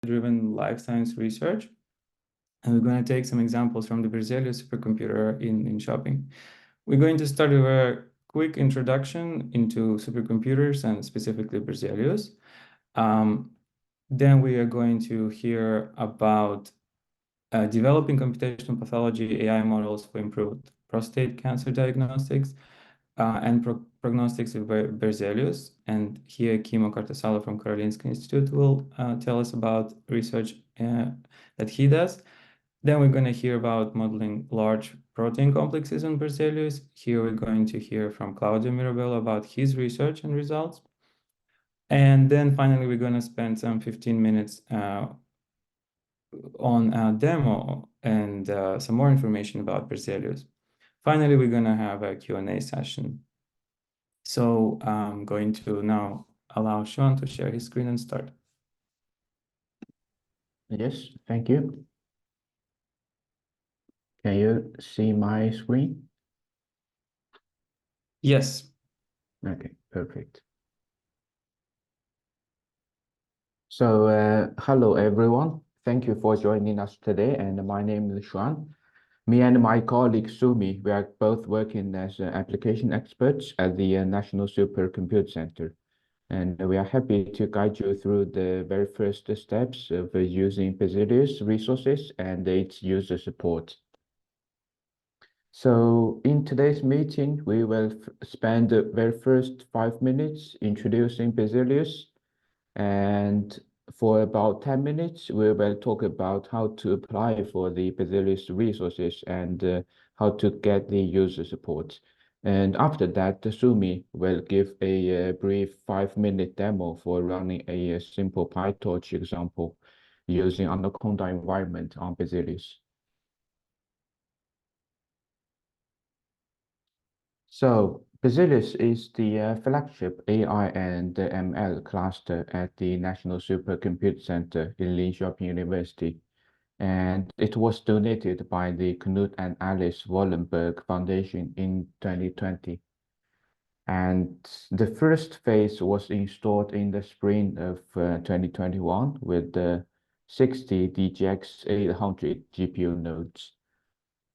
driven life science research. And we're going to take some examples from the Berzelius supercomputer in Linköping. We're going to start with a quick introduction into supercomputers and specifically Berzelius. Then we are going to hear about developing computational pathology AI models for improved prostate cancer diagnostics and prognostics with Berzelius. And here, Kimmo Kartasalo from Karolinska Institute will tell us about research that he does. Then we're going to hear about modeling large protein complexes on Berzelius. Here we're going to hear from Claudio Mirabello about his research and results. And then finally, we're going to spend some 15 minutes on a demo and some more information about Berzelius. Finally, we're going to have a Q&A session. So I'm going to now allow Sean to share his screen and start. Yes, thank you. Can you see my screen? Yes. Okay, perfect. So, hello everyone. Thank you for joining us today. And my name is Xuan. Me and my colleague Sumi, we are both working as application experts at the National Supercomputer Center. And we are happy to guide you through the very first steps of using Berzelius resources and its user support. So in today's meeting, we will spend the very first 5 minutes introducing Berzelius, and for about 10 minutes, we will talk about how to apply for the Berzelius resources and how to get the user support. And after that, Sumi will give a brief 5-minute demo for running a simple PyTorch example using Anaconda environment on Berzelius. So Berzelius is the flagship AI and ML cluster at the National Supercomputer Center in Linköping University, and it was donated by the Knut and Alice Wallenberg Foundation in 2020. And the first phase was installed in the spring of 2021 with the 60 DGX 800 GPU nodes.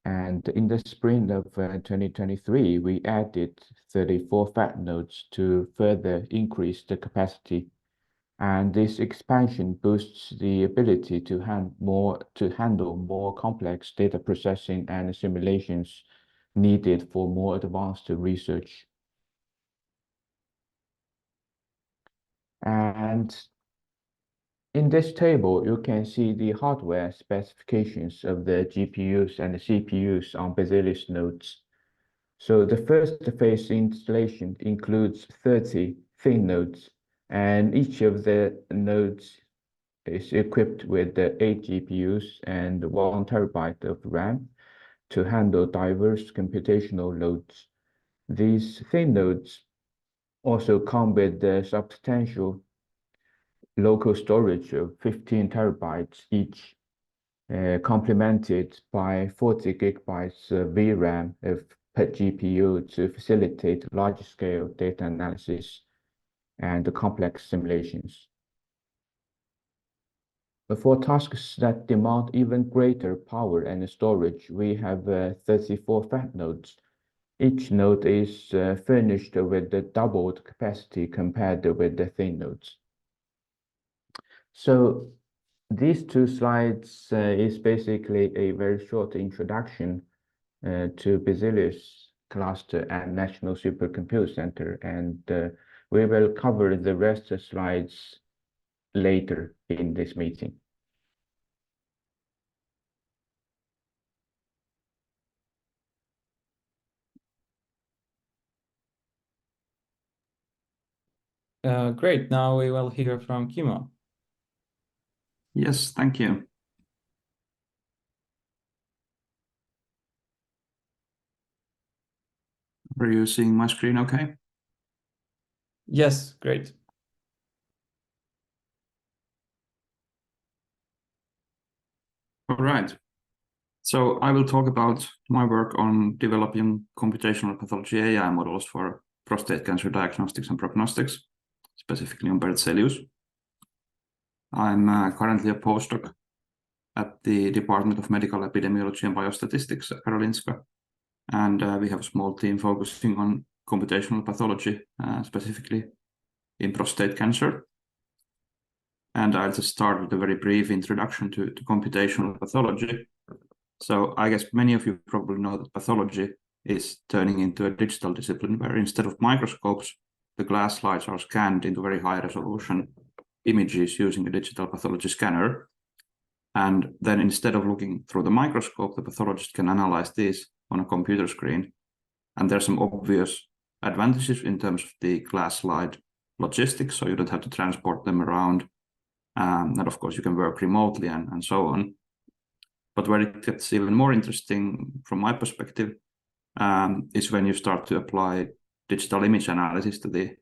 And in the spring of 2023, we added 34 fat nodes to further increase the capacity. And this expansion boosts the ability to handle more complex data processing and simulations needed for more advanced research. And in this table, you can see the hardware specifications of the GPUs and the CPUs on Berzelius nodes. So the first phase installation includes 30 thin nodes, and each of the nodes is equipped with 8 GPUs and 1 terabyte of RAM to handle diverse computational loads. These thin nodes also come with substantial local storage of 15 terabytes each, complemented by 40 gigabytes of VRAM per GPU to facilitate large-scale data analysis and complex simulations. But for tasks that demand even greater power and storage, we have 34 fat nodes. Each node is furnished with the doubled capacity compared with the thin nodes. So these two slides is basically a very short introduction to Berzelius cluster and National Supercomputer Center, and we will cover the rest of the slides later in this meeting. Great. Now we will hear from Kimmo. Yes, thank you. Are you seeing my screen okay? Yes, great. All right. So I will talk about my work on developing computational pathology AI models for prostate cancer diagnostics and prognostics, specifically on Berzelius. I'm currently a postdoc at the Department of Medical Epidemiology and Biostatistics at Karolinska. And we have a small team focusing on computational pathology, specifically in prostate cancer. And I'll just start with a very brief introduction to computational pathology. So I guess many of you probably know that pathology is turning into a digital discipline where instead of microscopes, the glass slides are scanned into very high resolution images using a digital pathology scanner. And then instead of looking through the microscope, the pathologist can analyze these on a computer screen. And there's some obvious advantages in terms of the glass slide logistics, so you don't have to transport them around. And of course, you can work remotely and so on. But where it gets even more interesting from my perspective is when you start to apply digital image analysis to the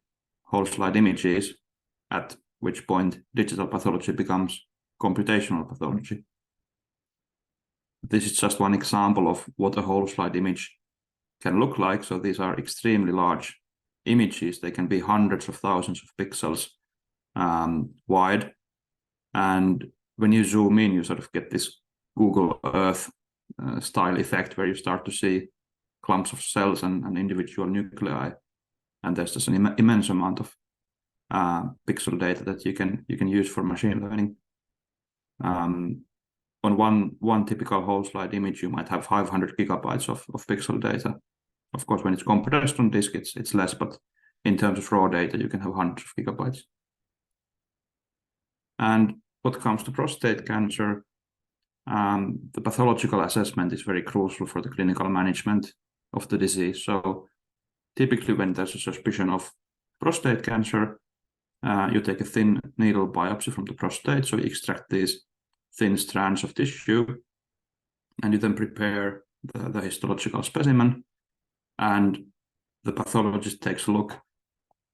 whole slide images, at which point digital pathology becomes computational pathology. This is just one example of what a whole slide image can look like. So these are extremely large images. They can be hundreds of thousands of pixels wide. And when you zoom in, you sort of get this Google Earth style effect where you start to see clumps of cells and individual nuclei. And there's just an immense amount of pixel data that you can use for machine learning. On one typical whole slide image, you might have 500 gigabytes of pixel data. Of course, when it's compressed on disk, it's less, but in terms of raw data, you can have hundreds of gigabytes. And what comes to prostate cancer, the pathological assessment is very crucial for the clinical management of the disease. So typically when there's a suspicion of prostate cancer, you take a thin needle biopsy from the prostate. So you extract these thin strands of tissue, and you then prepare the histological specimen. And the pathologist takes a look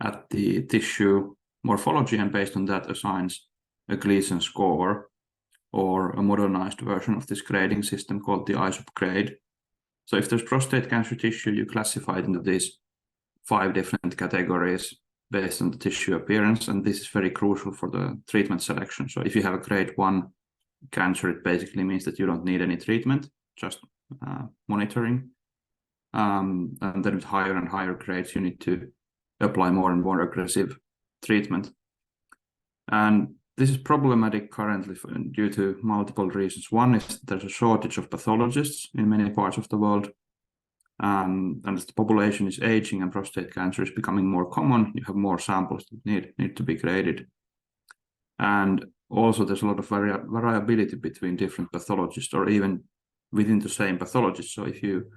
at the tissue morphology, and based on that assigns a Gleason score, or a modernized version of this grading system called the ISUP grade. So if there's prostate cancer tissue, you classify it into these 5 different categories based on the tissue appearance, and this is very crucial for the treatment selection. So if you have a grade 1 cancer, it basically means that you don't need any treatment, just monitoring. And then with higher and higher grades, you need to apply more and more aggressive treatment. And this is problematic currently due to multiple reasons. One is that there's a shortage of pathologists in many parts of the world. And as the population is aging and prostate cancer is becoming more common, you have more samples that need to be graded. And also there's a lot of variability between different pathologists, or even within the same pathologist. So if you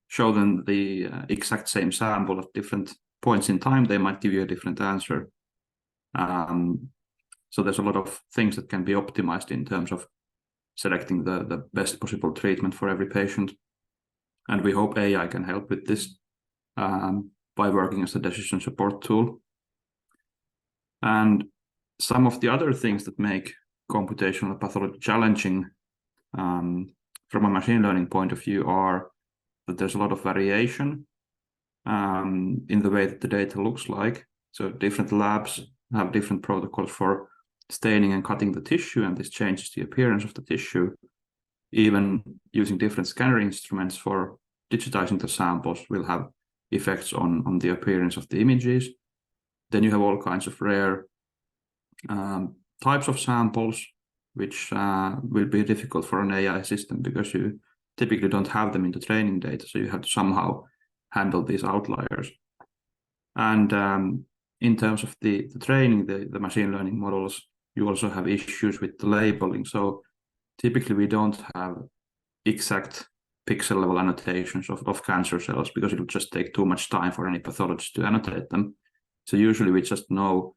show them the exact same sample at different points in time, they might give you a different answer. So there's a lot of things that can be optimized in terms of selecting the best possible treatment for every patient. And we hope AI can help with this by working as a decision support tool. And some of the other things that make computational pathology challenging from a machine learning point of view are that there's a lot of variation in the way that the data looks like. So different labs have different protocols for staining and cutting the tissue, and this changes the appearance of the tissue. Even using different scanner instruments for digitizing the samples will have effects on the appearance of the images. Then you have all kinds of rare types of samples, which will be difficult for an AI system because you typically don't have them in the training data. So you have to somehow handle these outliers. And in terms of the training, the machine learning models, you also have issues with the labeling. So typically we don't have exact pixel level annotations of cancer cells because it would just take too much time for any pathologist to annotate them. So usually we just know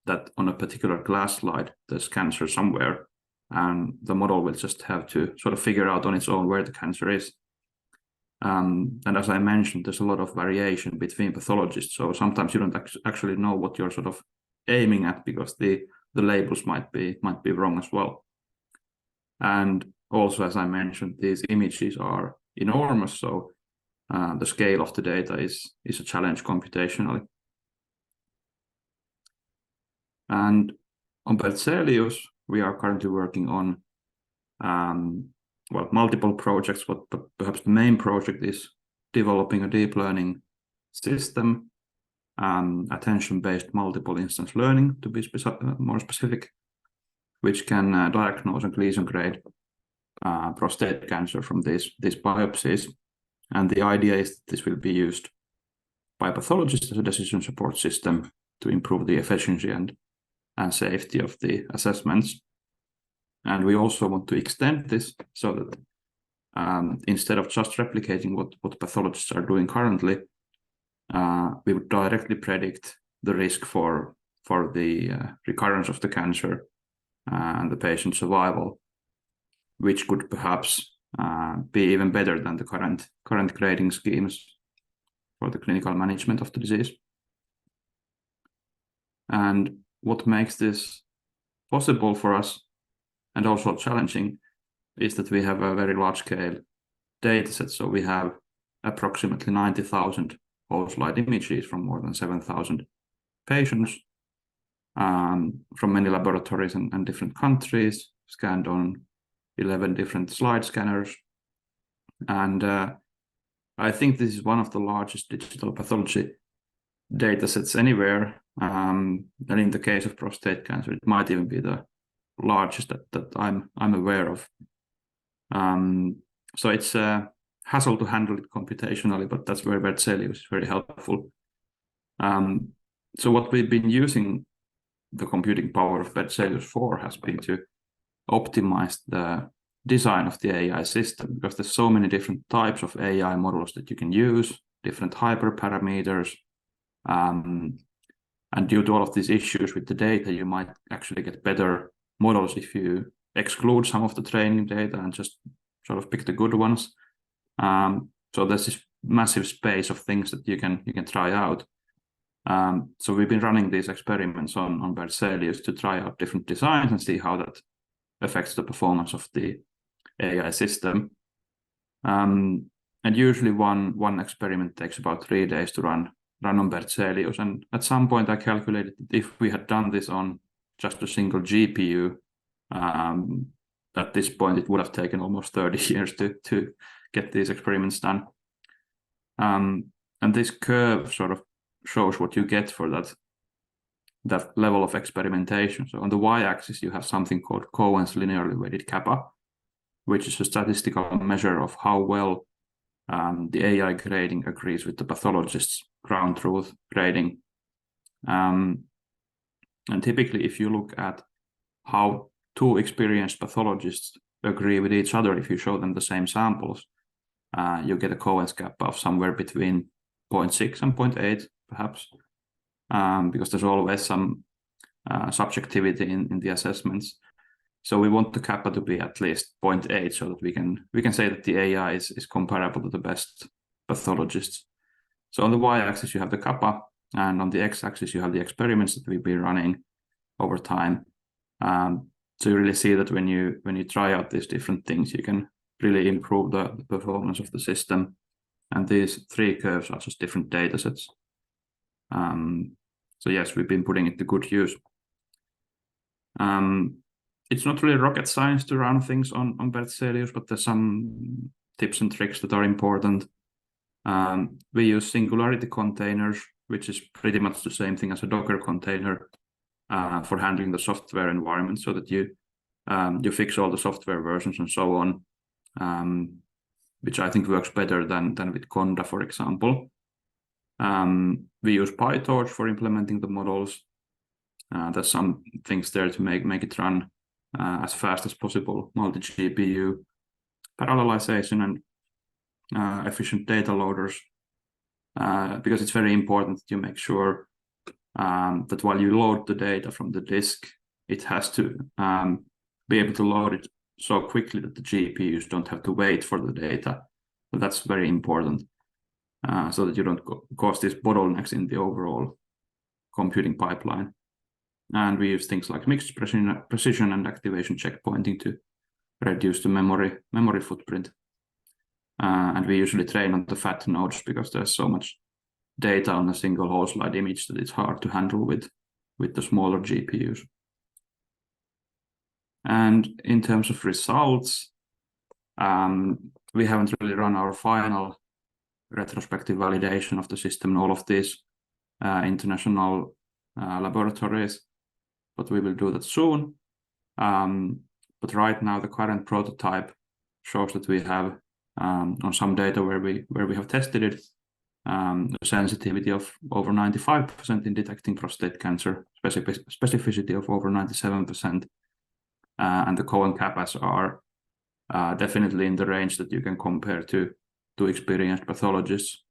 that on a particular glass slide, there's cancer somewhere, and the model will just have to sort of figure out on its own where the cancer is. And as I mentioned, there's a lot of variation between pathologists. So sometimes you don't actually know what you're sort of aiming at because the labels might be wrong as well. And also, as I mentioned, these images are enormous, so the scale of the data is a challenge computationally. And on Berzelius, we are currently working on multiple projects, but perhaps the main project is developing a deep learning system, attention-based multiple instance learning to be more specific, which can diagnose and lesion grade prostate cancer from these biopsies. And the idea is that this will be used by pathologists as a decision support system to improve the efficiency and safety of the assessments. And we also want to extend this so that instead of just replicating what pathologists are doing currently, we would directly predict the risk for the recurrence of the cancer and the patient survival, which could perhaps be even better than the current grading schemes for the clinical management of the disease. And what makes this possible for us and also challenging is that we have a very large-scale data set. So we have approximately 90,000 whole slide images from more than 7,000 patients from many laboratories and different countries, scanned on 11 different slide scanners. And I think this is one of the largest digital pathology data sets anywhere. And in the case of prostate cancer, it might even be the largest that I'm aware of. So it's a hassle to handle it computationally, but that's where Berzelius is very helpful. So what we've been using the computing power of Berzelius for has been to optimize the design of the AI system, because there's so many different types of AI models that you can use, different hyperparameters. And due to all of these issues with the data, you might actually get better models if you exclude some of the training data and just sort of pick the good ones. So there's this massive space of things that you can try out. So we've been running these experiments on Berzelius to try out different designs and see how that affects the performance of the AI system. And usually one experiment takes about 3 days to run on Berzelius. And at some point I calculated that if we had done this on just a single GPU, at this point it would have taken almost 30 years to get these experiments done. And this curve sort of shows what you get for that level of experimentation. So on the y-axis, you have something called Cohen's linearly weighted kappa, which is a statistical measure of how well the AI grading agrees with the pathologist's ground truth grading. And typically, if you look at how two experienced pathologists agree with each other, if you show them the same samples, you get a Cohen's kappa of somewhere between 0.6 and 0.8, perhaps, because there's always some subjectivity in the assessments. So we want the kappa to be at least 0.8 so that we can say that the AI is comparable to the best pathologists. So on the y-axis, you have the kappa, and on the x-axis, you have the experiments that we've been running over time. So you really see that when you try out these different things, you can really improve the performance of the system. And these 3 curves are just different data sets. So yes, we've been putting it to good use. It's not really rocket science to run things on Berzelius, but there's some tips and tricks that are important. We use singularity containers, which is pretty much the same thing as a Docker container for handling the software environment, so that you fix all the software versions and so on, which I think works better than with Conda, for example. We use PyTorch for implementing the models. There's some things there to make it run as fast as possible, multi-GPU parallelization and efficient data loaders, because it's very important that you make sure that while you load the data from the disk, it has to be able to load it so quickly that the GPUs don't have to wait for the data. So that's very important, so that you don't cause these bottlenecks in the overall computing pipeline. And we use things like mixed precision and activation checkpointing to reduce the memory footprint. And we usually train on the fat nodes because there's so much data on a single whole slide image that it's hard to handle with the smaller GPUs. And in terms of results, we haven't really run our final retrospective validation of the system in all of these international laboratories, but we will do that soon. But right now, the current prototype shows that we have on some data where we have tested it, a sensitivity of over 95% in detecting prostate cancer, specificity of over 97%, and the Cohen kappas are definitely in the range that you can compare to experienced pathologists.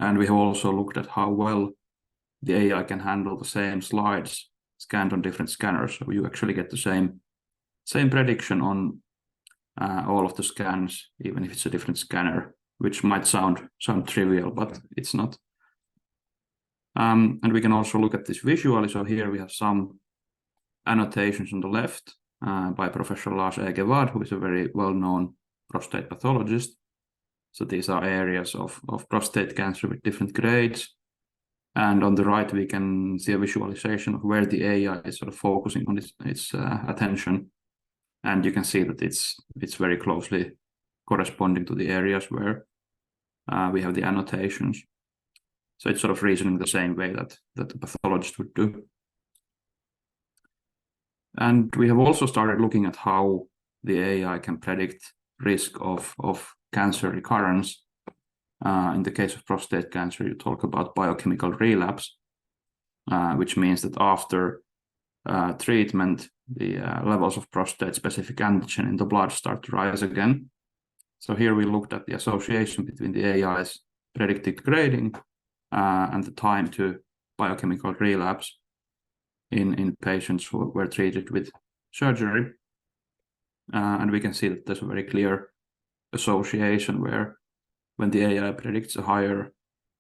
And we have also looked at how well the AI can handle the same slides scanned on different scanners. So you actually get the same prediction on all of the scans, even if it's a different scanner, which might sound trivial, but it's not. And we can also look at this visually. So here we have some annotations on the left by Professor Lars Egevad, who is a very well-known prostate pathologist. So these are areas of prostate cancer with different grades. And on the right, we can see a visualization of where the AI is sort of focusing on its attention. And you can see that it's very closely corresponding to the areas where we have the annotations. So it's sort of reasoning the same way that the pathologist would do. And we have also started looking at how the AI can predict risk of cancer recurrence. In the case of prostate cancer, you talk about biochemical relapse, which means that after treatment, the levels of prostate-specific antigen in the blood start to rise again. So here we looked at the association between the AI's predicted grading and the time to biochemical relapse in patients who were treated with surgery. And we can see that there's a very clear association where when the AI predicts a higher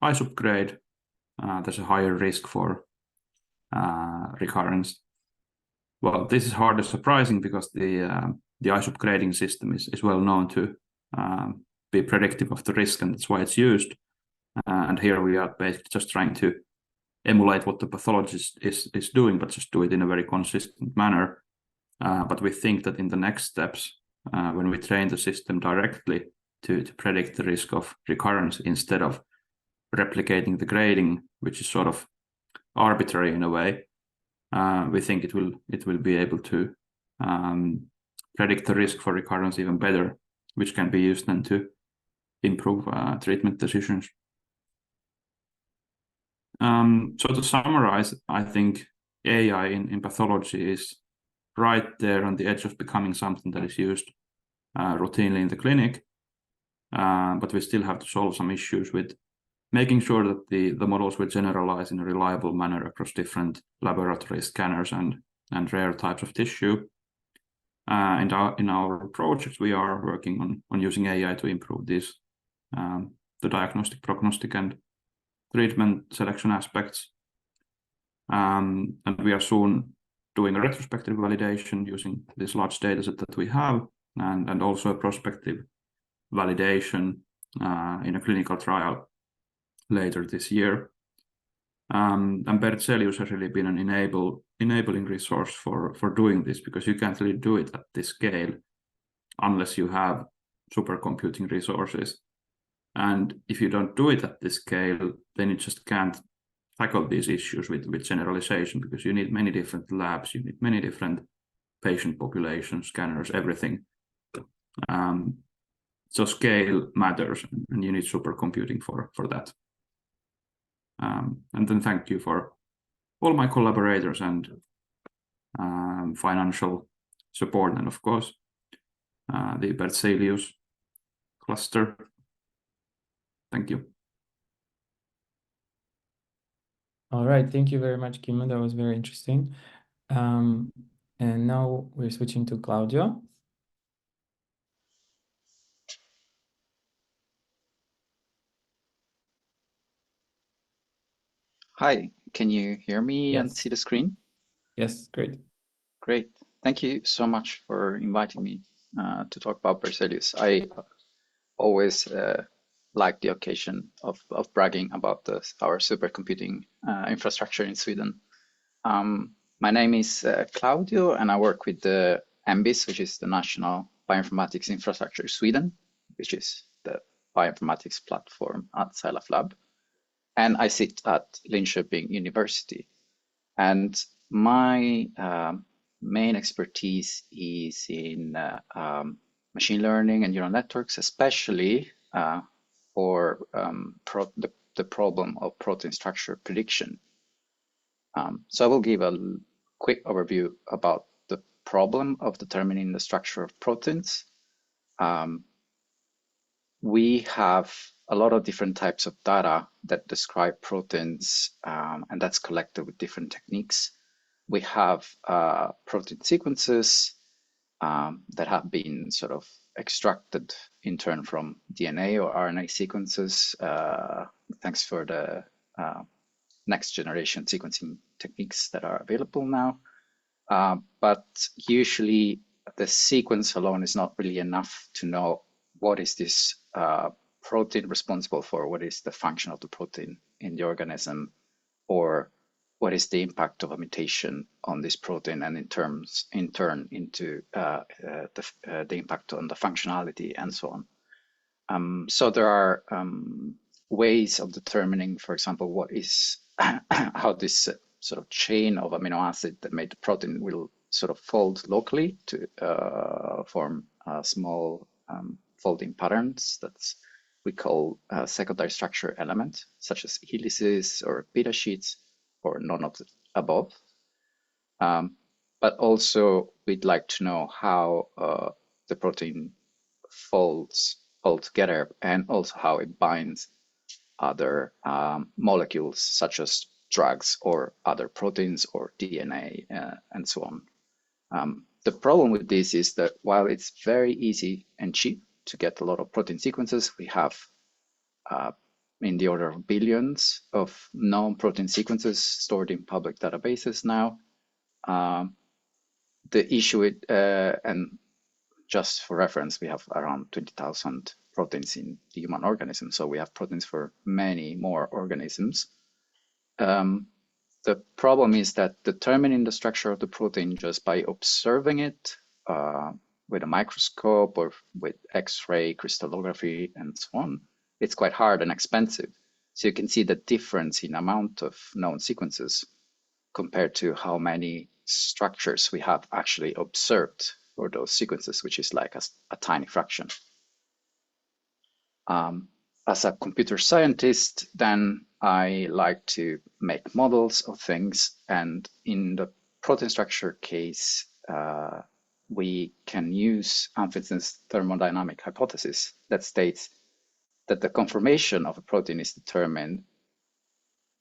ISUP grade, there's a higher risk for recurrence. Well, this is hardly surprising because the ISUP grading system is well known to be predictive of the risk, and that's why it's used. And here we are basically just trying to emulate what the pathologist is doing, but just do it in a very consistent manner. But we think that in the next steps, when we train the system directly to predict the risk of recurrence instead of replicating the grading, which is sort of arbitrary in a way, we think it will be able to predict the risk for recurrence even better, which can be used then to improve treatment decisions. So to summarize, I think AI in pathology is right there on the edge of becoming something that is used routinely in the clinic, but we still have to solve some issues with making sure that the models will generalize in a reliable manner across different laboratory scanners and rare types of tissue. In our projects, we are working on using AI to improve this, the diagnostic, prognostic, and treatment selection aspects. And we are soon doing a retrospective validation using this large data set that we have, and also a prospective validation in a clinical trial later this year. And Berzelius has really been an enabling resource for doing this, because you can't really do it at this scale unless you have supercomputing resources. And if you don't do it at this scale, then you just can't tackle these issues with generalization, because you need many different labs, you need many different patient populations, scanners, everything. So scale matters, and you need supercomputing for that. And then thank you for all my collaborators and financial support, and of course the Berzelius cluster. Thank you. All right, thank you very much, Kimmo. That was very interesting. And now we're switching to Claudio. Hi, can you hear me and see the screen? Yes, great. Great. Thank you so much for inviting me to talk about Berzelius. I always like the occasion of bragging about our supercomputing infrastructure in Sweden. My name is Claudio, and I work with the NBIS, which is the National Bioinformatics Infrastructure Sweden, which is the bioinformatics platform at SciLifeLab. And I sit at Linköping University. And my main expertise is in machine learning and neural networks, especially for the problem of protein structure prediction. So I will give a quick overview about the problem of determining the structure of proteins. We have a lot of different types of data that describe proteins, and that's collected with different techniques. We have protein sequences that have been sort of extracted in turn from DNA or RNA sequences, thanks for the next generation sequencing techniques that are available now. But usually the sequence alone is not really enough to know what is this protein responsible for, what is the function of the protein in the organism, or what is the impact of a mutation on this protein, and in turn into the impact on the functionality and so on. So there are ways of determining, for example, what is how this sort of chain of amino acid that made the protein will sort of fold locally to form small folding patterns that's we call secondary structure elements, such as helices or beta sheets, or none of the above. But also we'd like to know how the protein folds all together, and also how it binds other molecules such as drugs or other proteins or DNA and so on. The problem with this is that while it's very easy and cheap to get a lot of protein sequences, we have in the order of billions of known protein sequences stored in public databases now. The issue with, and just for reference, we have around 20,000 proteins in the human organism. So we have proteins for many more organisms. The problem is that determining the structure of the protein just by observing it with a microscope or with X-ray crystallography and so on, it's quite hard and expensive. So you can see the difference in amount of known sequences compared to how many structures we have actually observed for those sequences, which is like a tiny fraction. As a computer scientist, then I like to make models of things. And in the protein structure case, we can use Amundsen's thermodynamic hypothesis that states that the conformation of a protein is determined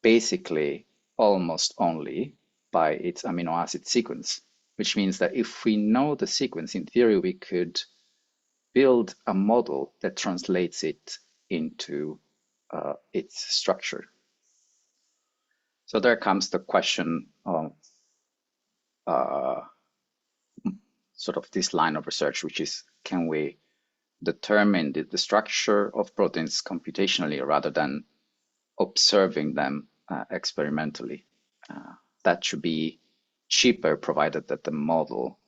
basically almost only by its amino acid sequence, which means that if we know the sequence, in theory, we could build a model that translates it into its structure. So there comes the question of sort of this line of research, which is, can we determine the structure of proteins computationally rather than observing them experimentally? That should be cheaper, provided that the model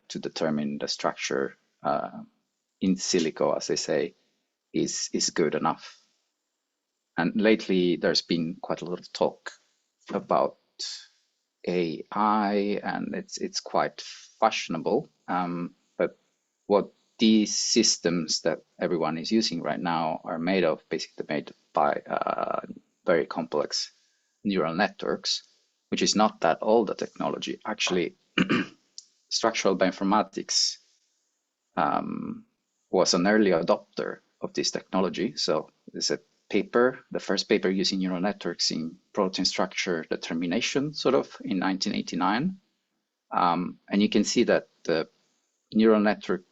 to determine the structure in silico, as they say, is good enough. And lately, there's been quite a lot of talk about AI, and it's quite fashionable. But what these systems that everyone is using right now are made of, basically made by very complex neural networks, which is not that old a technology. Actually, structural bioinformatics was an early adopter of this technology. So there's a paper, the first paper using neural networks in protein structure determination, sort of in 1989. And you can see that the neural network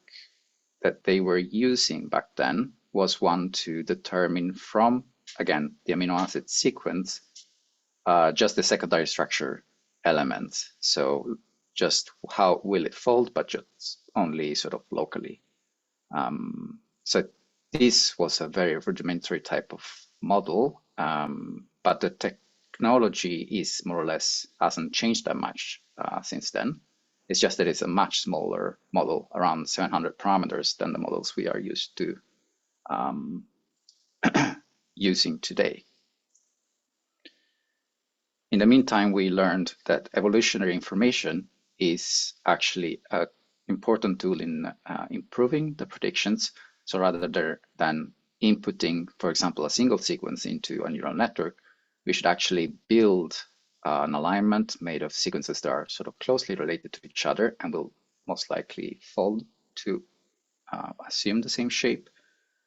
that they were using back then was one to determine from, again, the amino acid sequence, just the secondary structure elements. So just how will it fold, but just only sort of locally. So this was a very rudimentary type of model, but the technology is more or less hasn't changed that much since then. It's just that it's a much smaller model, around 700 parameters, than the models we are used to using today. In the meantime, we learned that evolutionary information is actually an important tool in improving the predictions. So rather than inputting, for example, a single sequence into a neural network, we should actually build an alignment made of sequences that are sort of closely related to each other and will most likely fold to assume the same shape,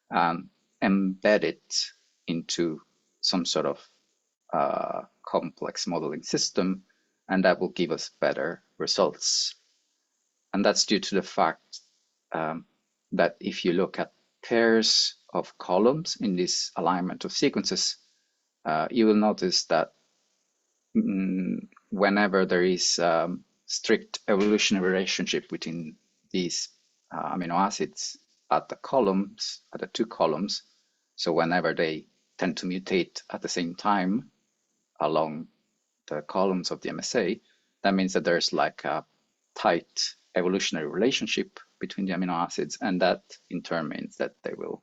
and embed it into some sort of complex modeling system, and that will give us better results. And that's due to the fact that if you look at pairs of columns in this alignment of sequences, you will notice that whenever there is strict evolutionary relationship between these amino acids at the two columns, so whenever they tend to mutate at the same time along the columns of the MSA, that means that there's like a tight evolutionary relationship between the amino acids, and that in turn means that they will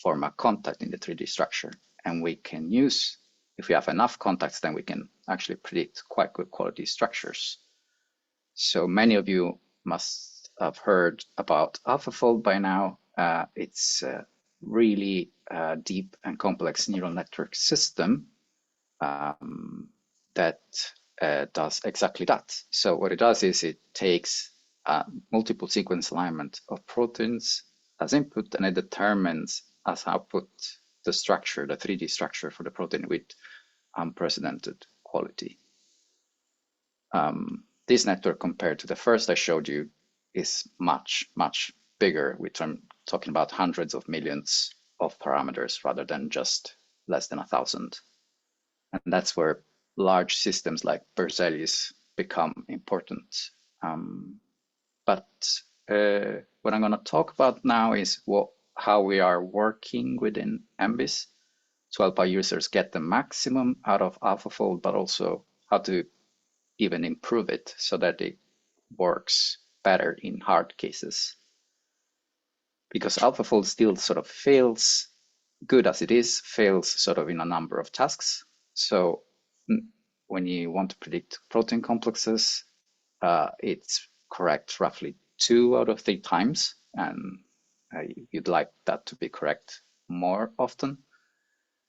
form a contact in the 3D structure. And we can use, if we have enough contacts, then we can actually predict quite good quality structures. So many of you must have heard about AlphaFold by now. It's a really deep and complex neural network system that does exactly that. So what it does is it takes multiple sequence alignment of proteins as input, and it determines as output the structure, the 3D structure for the protein with unprecedented quality. This network, compared to the first I showed you, is much, much bigger. We're talking about hundreds of millions of parameters rather than just less than 1,000. And that's where large systems like Berzelius become important. But what I'm going to talk about now is how we are working within MBIS to help our users get the maximum out of AlphaFold, but also how to even improve it so that it works better in hard cases. Because AlphaFold still sort of fails, good as it is, fails sort of in a number of tasks. So when you want to predict protein complexes, it's correct roughly 2 out of 3 times, and you'd like that to be correct more often.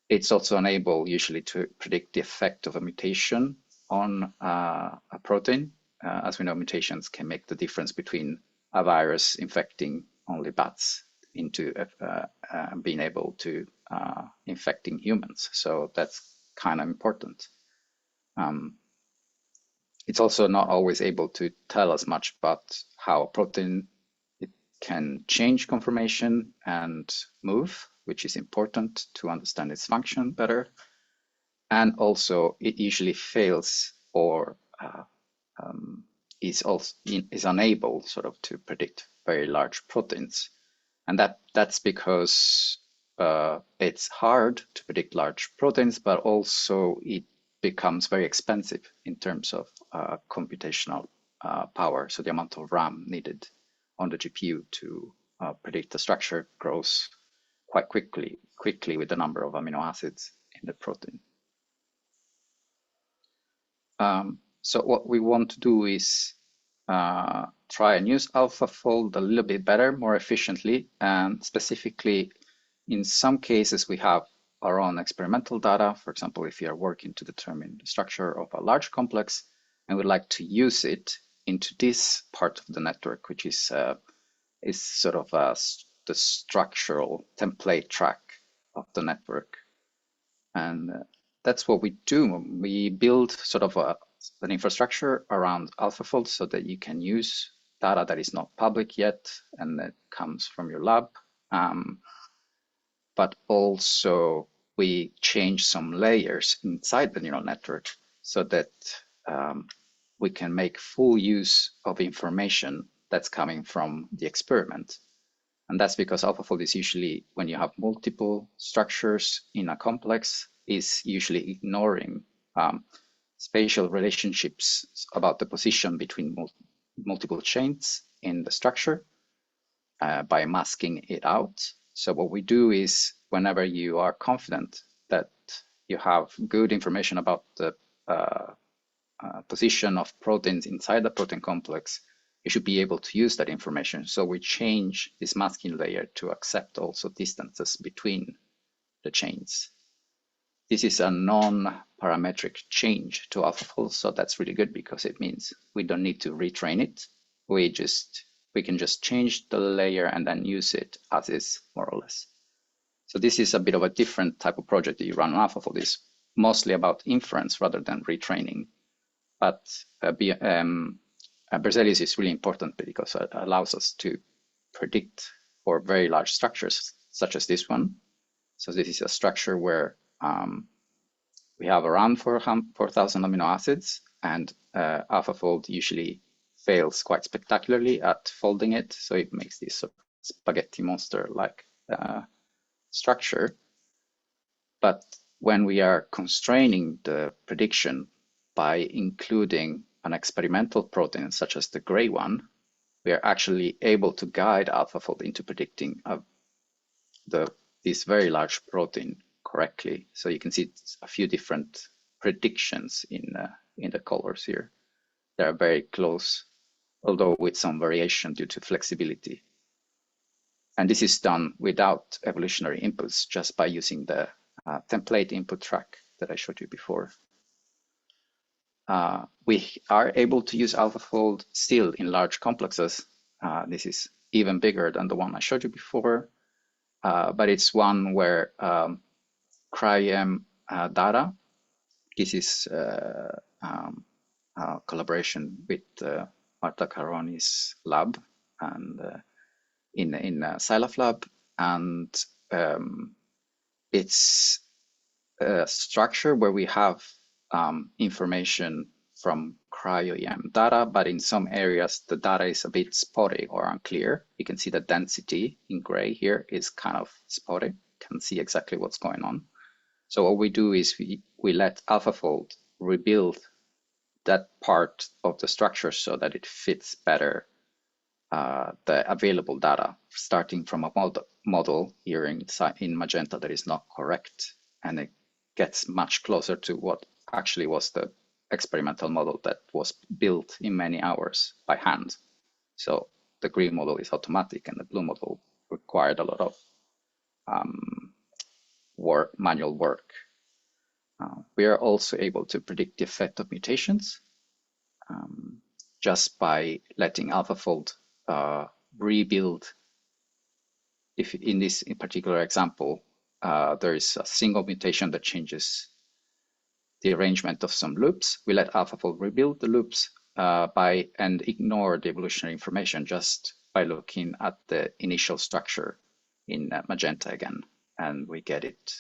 It's also unable usually to predict the effect of a mutation on a protein. As we know, mutations can make the difference between a virus infecting only bats into being able to infecting humans. So that's kind of important. It's also not always able to tell us much about how a protein it can change conformation and move, which is important to understand its function better. And also, it usually fails or is unable sort of to predict very large proteins, and that's because it's hard to predict large proteins, but also it becomes very expensive in terms of computational power. So the amount of RAM needed on the GPU to predict the structure grows quite quickly with the number of amino acids in the protein. So what we want to do is try and use AlphaFold a little bit better, more efficiently, and specifically in some cases we have our own experimental data. For example, if you are working to determine the structure of a large complex and would like to use it into this part of the network, which is sort of the structural template track of the network. And that's what we do. We build sort of an infrastructure around AlphaFold so that you can use data that is not public yet and that comes from your lab. But also we change some layers inside the neural network so that we can make full use of information that's coming from the experiment. And that's because AlphaFold is usually, when you have multiple structures in a complex, is usually ignoring spatial relationships about the position between multiple chains in the structure by masking it out. So what we do is, whenever you are confident that you have good information about the position of proteins inside the protein complex, you should be able to use that information. So we change this masking layer to accept also distances between the chains. This is a non-parametric change to AlphaFold, so that's really good because it means we don't need to retrain it. We can just change the layer and then use it as is, more or less. So this is a bit of a different type of project that you run on AlphaFold. It's mostly about inference rather than retraining. But Berzelius is really important because it allows us to predict for very large structures, such as this one. So this is a structure where we have around 4,000 amino acids, and AlphaFold usually fails quite spectacularly at folding it. So it makes this sort of spaghetti monster-like structure. But when we are constraining the prediction by including an experimental protein, such as the gray one, we are actually able to guide AlphaFold into predicting this very large protein correctly. So you can see a few different predictions in the colors here. They are very close, although with some variation due to flexibility. And this is done without evolutionary inputs, just by using the template input track that I showed you before. We are able to use AlphaFold still in large complexes. This is even bigger than the one I showed you before, but it's one where cryo-EM data, this is a collaboration with Marta Caroni's lab and in SciLifeLab, and it's a structure where we have information from cryo-EM data, but in some areas the data is a bit spotty or unclear. You can see the density in gray here is kind of spotty. You can see exactly what's going on. So what we do is we let AlphaFold rebuild that part of the structure so that it fits better the available data, starting from a model here in magenta that is not correct, and it gets much closer to what actually was the experimental model that was built in many hours by hand. So the green model is automatic, and the blue model required a lot of manual work. We are also able to predict the effect of mutations just by letting AlphaFold rebuild. If in this particular example, there is a single mutation that changes the arrangement of some loops, we let AlphaFold rebuild the loops and ignore the evolutionary information just by looking at the initial structure in magenta again, and we get it.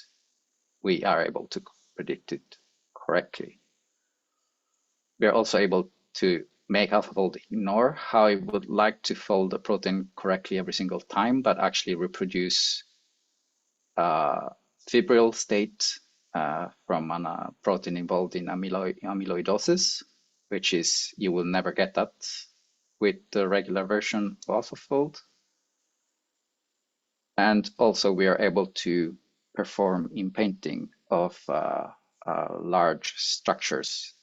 We are able to predict it correctly. We are also able to make AlphaFold ignore how it would like to fold the protein correctly every single time, but actually reproduce fibril state from a protein involved in amyloidosis, which is, you will never get that with the regular version of AlphaFold. And also we are able to perform inpainting of large structures.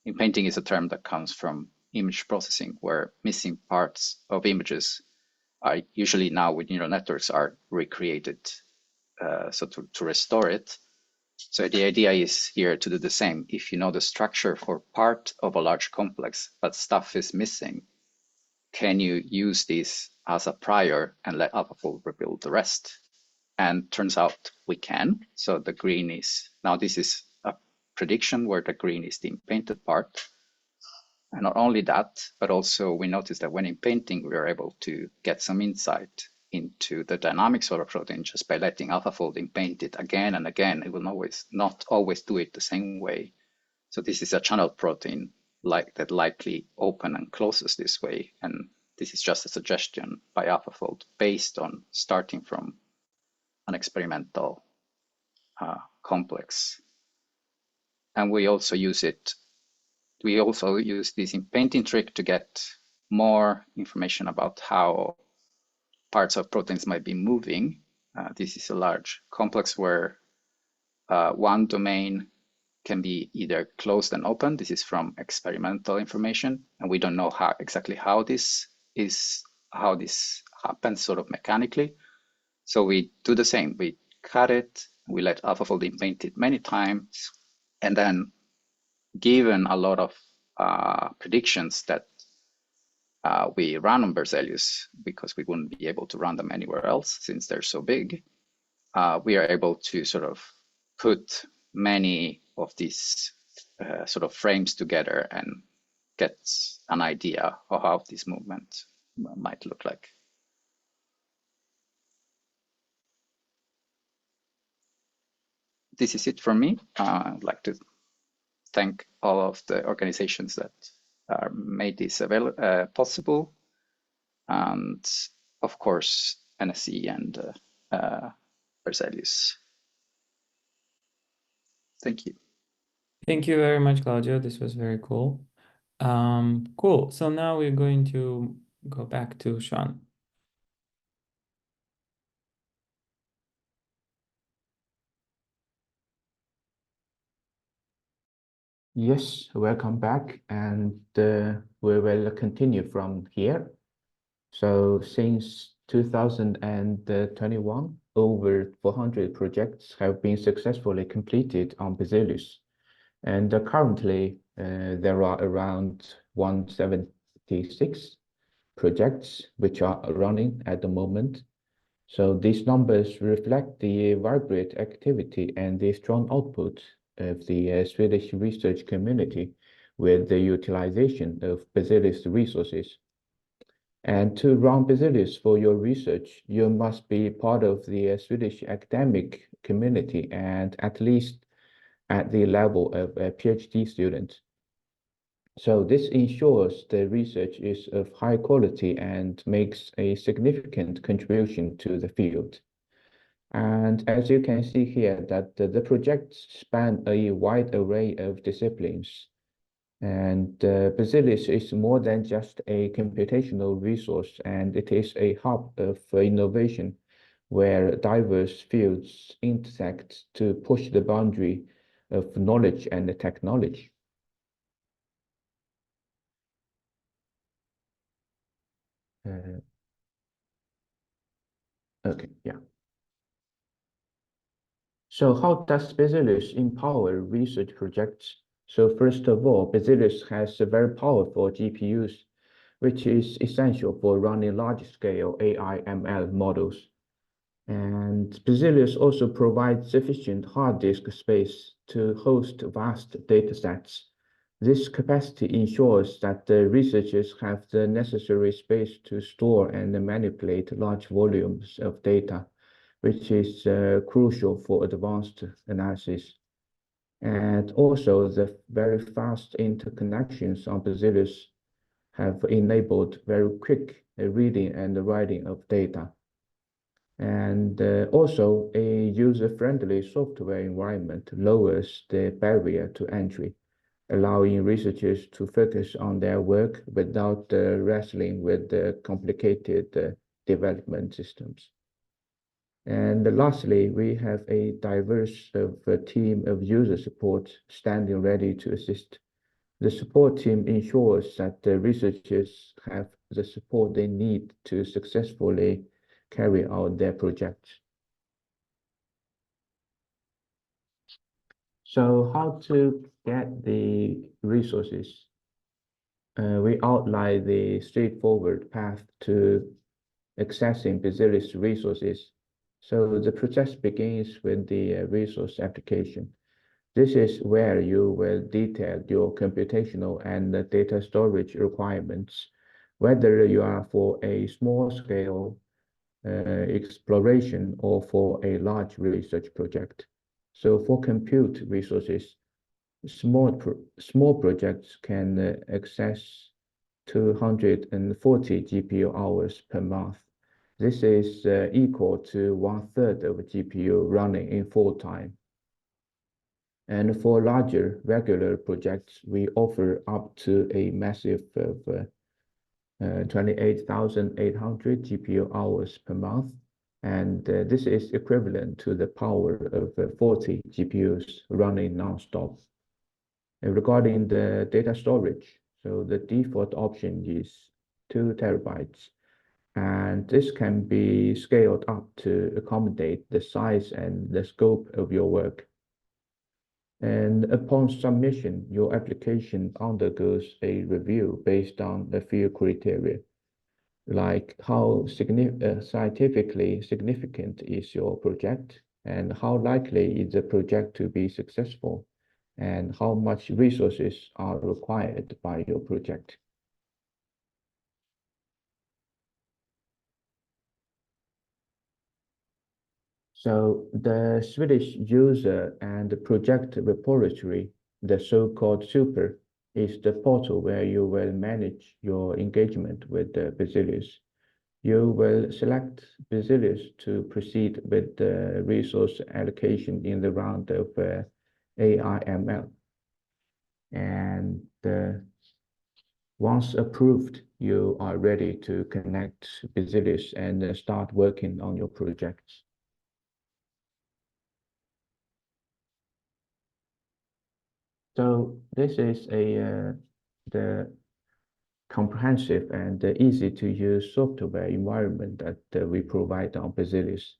Inpainting is a term that comes from image processing, where missing parts of images are usually now with neural networks are recreated, so to restore it. So the idea is here to do the same. If you know the structure for part of a large complex, but stuff is missing, can you use this as a prior and let AlphaFold rebuild the rest? And turns out we can. So the green is, now this is a prediction where the green is the painted part. And not only that, but also we noticed that when in painting, we are able to get some insight into the dynamics of a protein just by letting AlphaFold paint it again and again. It will not always do it the same way. So this is a channel protein that likely open and closes this way. And this is just a suggestion by AlphaFold based on starting from an experimental complex. And we also use this in painting trick to get more information about how parts of proteins might be moving. This is a large complex where one domain can be either closed and open. This is from experimental information, and we don't know exactly how this happens sort of mechanically. So we do the same. We cut it, we let AlphaFold in paint it many times, and then given a lot of predictions that we run on Berzelius, because we wouldn't be able to run them anywhere else since they're so big, we are able to sort of put many of these sort of frames together and get an idea of how this movement might look like. This is it from me. I'd like to thank all of the organizations that made this possible, and of course NSE and Berzelius. Thank you. Thank you very much, Claudio. This was very cool. Cool. So now we're going to go back to Sean. Yes, welcome back, and we will continue from here. So since 2021, over 400 projects have been successfully completed on Berzelius, and currently there are around 176 projects which are running at the moment. So these numbers reflect the vibrant activity and the strong output of the Swedish research community with the utilization of Berzelius resources. And to run Berzelius for your research, you must be part of the Swedish academic community and at least at the level of a PhD student. So this ensures the research is of high quality and makes a significant contribution to the field. And as you can see here, that the projects span a wide array of disciplines. And Berzelius is more than just a computational resource, and it is a hub of innovation where diverse fields intersect to push the boundary of knowledge and technology. Okay, yeah. So how does Berzelius empower research projects? So first of all, Berzelius has a very powerful GPUs, which is essential for running large-scale AI ML models. And Berzelius also provides sufficient hard disk space to host vast datasets. This capacity ensures that the researchers have the necessary space to store and manipulate large volumes of data, which is crucial for advanced analysis. And also the very fast interconnections on Berzelius have enabled very quick reading and writing of data. And also a user-friendly software environment lowers the barrier to entry, allowing researchers to focus on their work without wrestling with the complicated development systems. And lastly, we have a diverse team of user support standing ready to assist. The support team ensures that the researchers have the support they need to successfully carry out their projects. So how to get the resources? We outline the straightforward path to accessing Berzelius resources. So the process begins with the resource application. This is where you will detail your computational and data storage requirements, whether you are for a small-scale exploration or for a large research project. So for compute resources, small projects can access 240 GPU hours per month. This is equal to 1/3 of a GPU running in full time. And for larger regular projects, we offer up to a massive of 28,800 GPU hours per month. And this is equivalent to the power of 40 GPUs running nonstop. Regarding the data storage, so the default option is 2 terabytes. And this can be scaled up to accommodate the size and the scope of your work. And upon submission, your application undergoes a review based on the few criteria, like how scientifically significant is your project, and how likely is the project to be successful, and how much resources are required by your project. So the Swedish user and project repository, the so-called Super, is the portal where you will manage your engagement with Berzelius. You will select Berzelius to proceed with the resource allocation in the round of AI/ML. And once approved, you are ready to connect Berzelius and start working on your projects. So this is the comprehensive and easy to use software environment that we provide on Berzelius.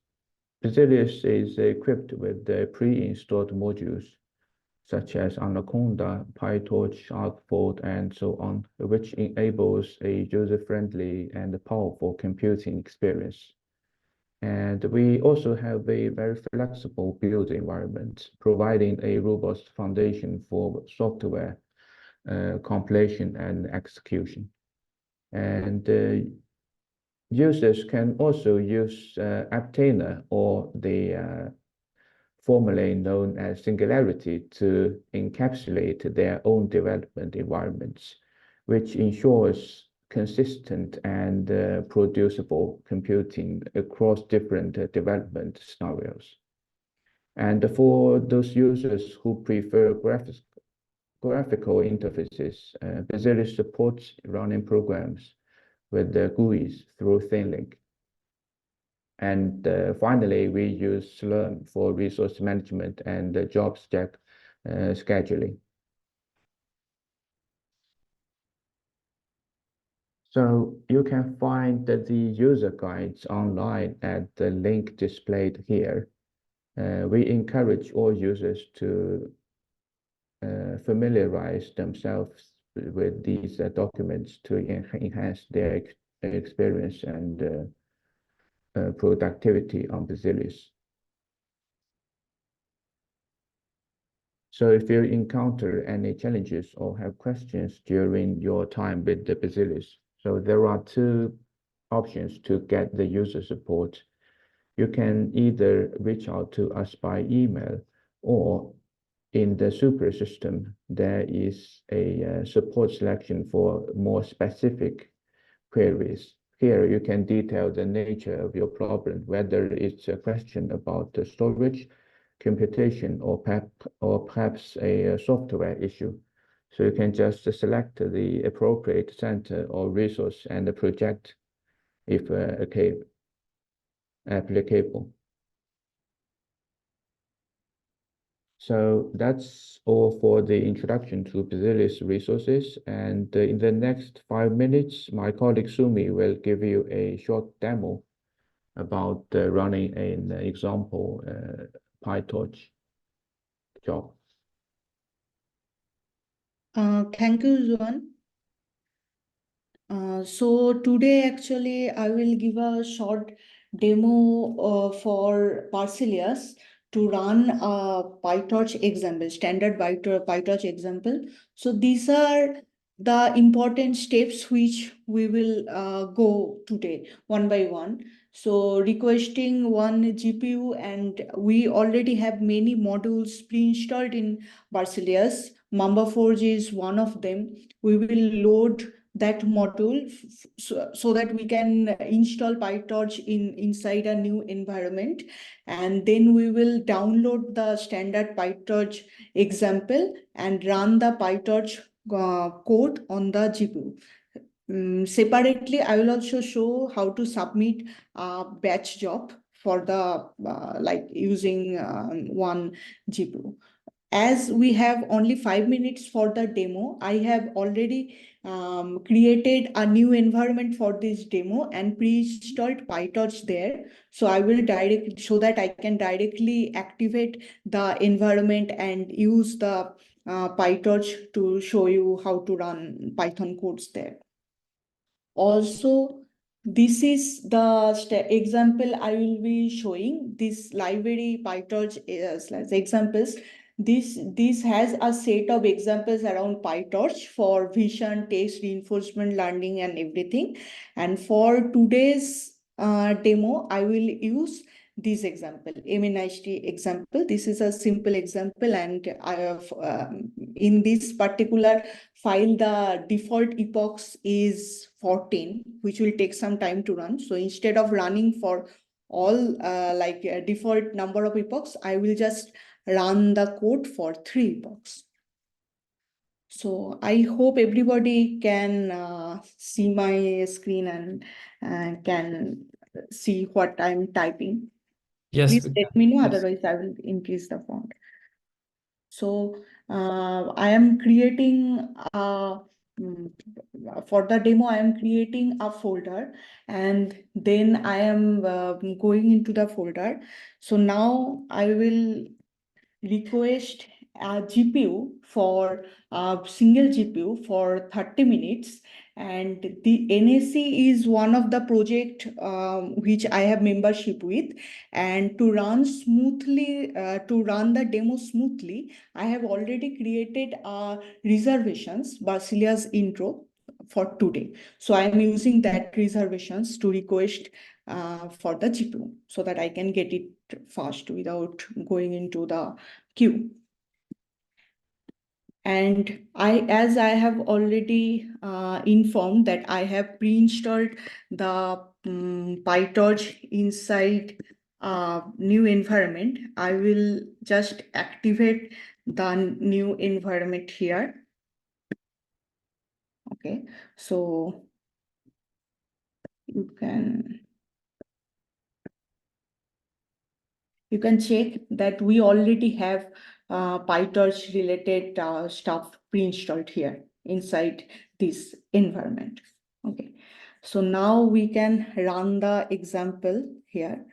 Berzelius is equipped with the pre-installed modules such as Anaconda, PyTorch, ArcFold, and so on, which enables a user-friendly and powerful computing experience. And we also have a very flexible build environment, providing a robust foundation for software compilation and execution. And users can also use Aptainer, or the formerly known as Singularity, to encapsulate their own development environments, which ensures consistent and producible computing across different development scenarios. And for those users who prefer graphical interfaces, Berzelius supports running programs with the GUIs through ThinLink. And finally, we use Slurm for resource management and job stack scheduling. So you can find the user guides online at the link displayed here. We encourage all users to familiarize themselves with these documents to enhance their experience and productivity on Berzelius. So if you encounter any challenges or have questions during your time with the Berzelius, so there are two options to get the user support. You can either reach out to us by email, or in the Super system, there is a support selection for more specific queries. Here you can detail the nature of your problem, whether it's a question about the storage, computation, or perhaps a software issue. So you can just select the appropriate center or resource and the project if applicable. So that's all for the introduction to Berzelius resources. And in the next 5 minutes, my colleague Sumi will give you a short demo about running an example PyTorch job. Thank you, Zuan. So today actually I will give a short demo for Berzelius to run a PyTorch example, standard PyTorch example. So these are the important steps which we will go today one by one. So requesting one GPU, and we already have many modules pre-installed in Berzelius. Mamba Forge is one of them. We will load that module so that we can install PyTorch inside a new environment. And then we will download the standard PyTorch example and run the PyTorch code on the GPU. Separately, I will also show how to submit a batch job for the like using one GPU. As we have only 5 minutes for the demo, I have already created a new environment for this demo and pre-installed PyTorch there. So I will directly, so that I can directly activate the environment and use the PyTorch to show you how to run Python codes there. Also, this is the example I will be showing. This library PyTorch examples. This has a set of examples around PyTorch for vision, text, reinforcement learning, and everything. And for today's demo, I will use this example, MNIST example. This is a simple example, and I have in this particular file, the default epochs is 14, which will take some time to run. So instead of running for all like a default number of epochs, I will just run the code for 3 epochs. So I hope everybody can see my screen and can see what I'm typing. Yes. Please let me know, Yes. otherwise I will increase the font. So I am creating for the demo, I am creating a folder, and then I am going into the folder. So now I will request a GPU for a single GPU for 30 minutes. And the NAC is one of the project which I have membership with. And to run smoothly, to run the demo smoothly, I have already created reservations, Berzelius intro for today. So I am using that reservations to request for the GPU so that I can get it fast without going into the queue. And as I have already informed that I have pre-installed the PyTorch inside new environment, I will just activate the new environment here. Okay, so you can check that we already have PyTorch related stuff pre-installed here inside this environment. Okay, so now we can run the example here.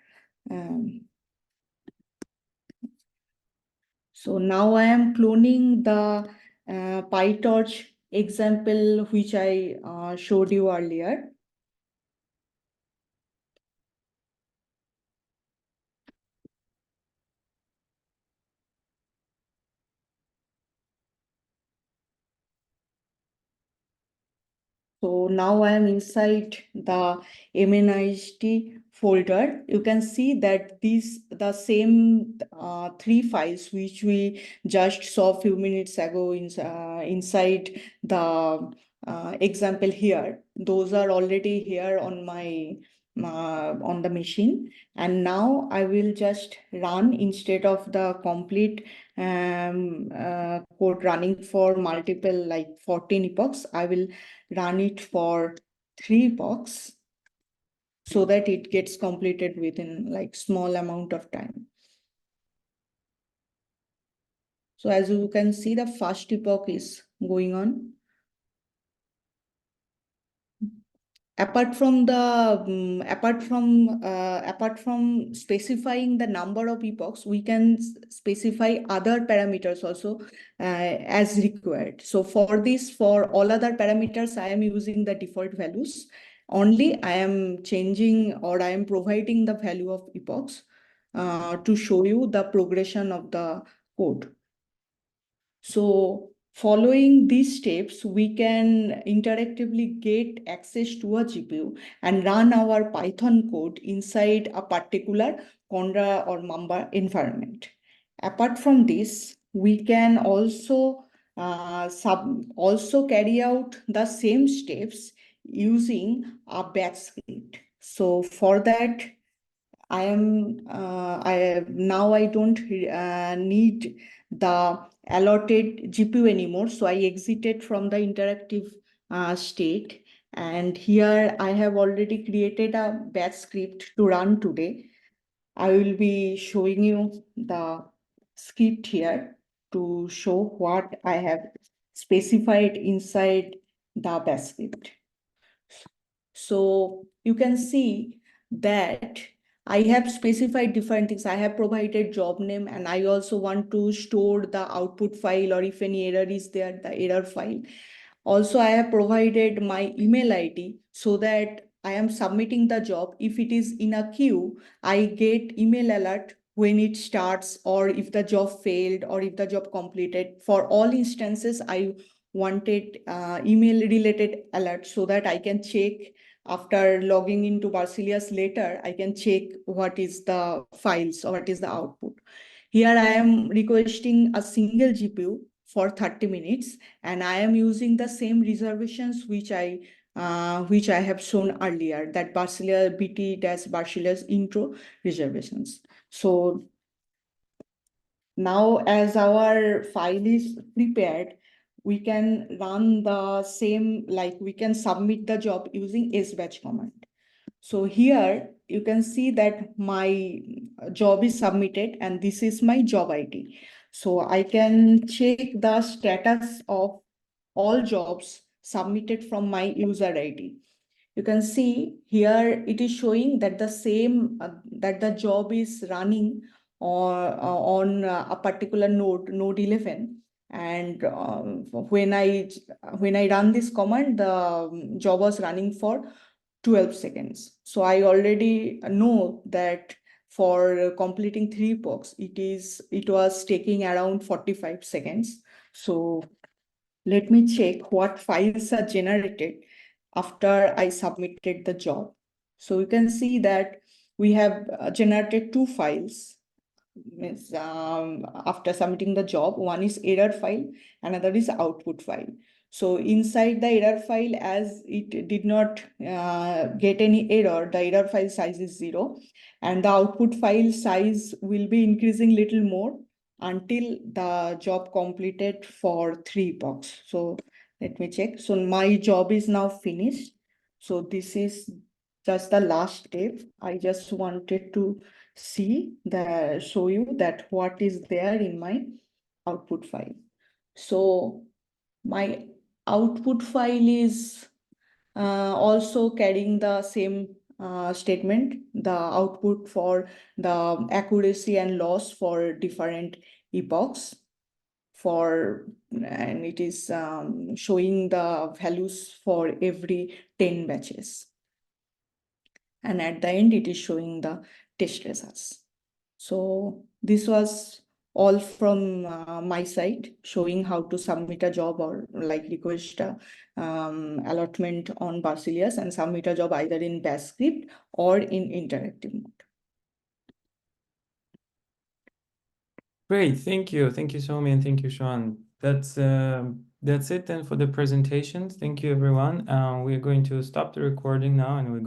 So now I am cloning the PyTorch example which I showed you earlier. So now I am inside the MNIST folder. You can see that the same 3 files which we just saw a few minutes ago inside the example here. Those are already here on my on the machine. And now I will just run, instead of the complete code running for multiple like 14 epochs, I will run it for 3 epochs so that it gets completed within like small amount of time. So as you can see, the first epoch is going on. Apart from specifying the number of epochs, we can specify other parameters also as required. So for this, for all other parameters, I am using the default values. Only I am changing, or I am providing the value of epochs to show you the progression of the code. So following these steps, we can interactively get access to a GPU and run our Python code inside a particular Conda or Mamba environment. Apart from this, we can also also carry out the same steps using a batch script. So for that, I don't need the allotted GPU anymore. So I exited from the interactive state. And here I have already created a batch script to run today. I will be showing you the script here to show what I have specified inside the batch script. So you can see that I have specified different things. I have provided job name, and I also want to store the output file, or if any error is there, the error file. Also, I have provided my email ID so that I am submitting the job. If it is in a queue, I get email alert when it starts, or if the job failed, or if the job completed. For all instances, I wanted email related alert so that I can check after logging into Berzelius later, I can check what is the files or what is the output. Here I am requesting a single GPU for 30 minutes, and I am using the same reservations which I have shown earlier, that Berzelius BT-Berzelius intro reservations. So now as our file is prepared, we can run the same, like we can submit the job using sbatch command. So here you can see that my job is submitted and this is my job ID. So I can check the status of all jobs submitted from my user ID. You can see here it is showing that the same that the job is running on a particular node 11, and when I run this command, the job was running for 12 seconds. So I already know that for completing 3 epochs, it was taking around 45 seconds. So let me check what files are generated after I submitted the job. So you can see that we have generated 2 files after submitting the job. One is error file, another is output file. So inside the error file, as it did not get any error, the error file size is 0, and the output file size will be increasing little more until the job completed for 3 epochs. So let me check. So my job is now finished. So this is just the last step. I just wanted to show you that what is there in my output file. So my output file is also carrying the same statement, the output for the accuracy and loss for different epochs, and it is showing the values for every 10 batches. And at the end, it is showing the test results. So this was all from my side, showing how to submit a job or like request allotment on Berzelius and submit a job either in bash script or in interactive mode. Great, thank you, Somi, and thank you, Sean. That's it then for the presentations. Thank you, everyone. We're going to stop the recording now, and we're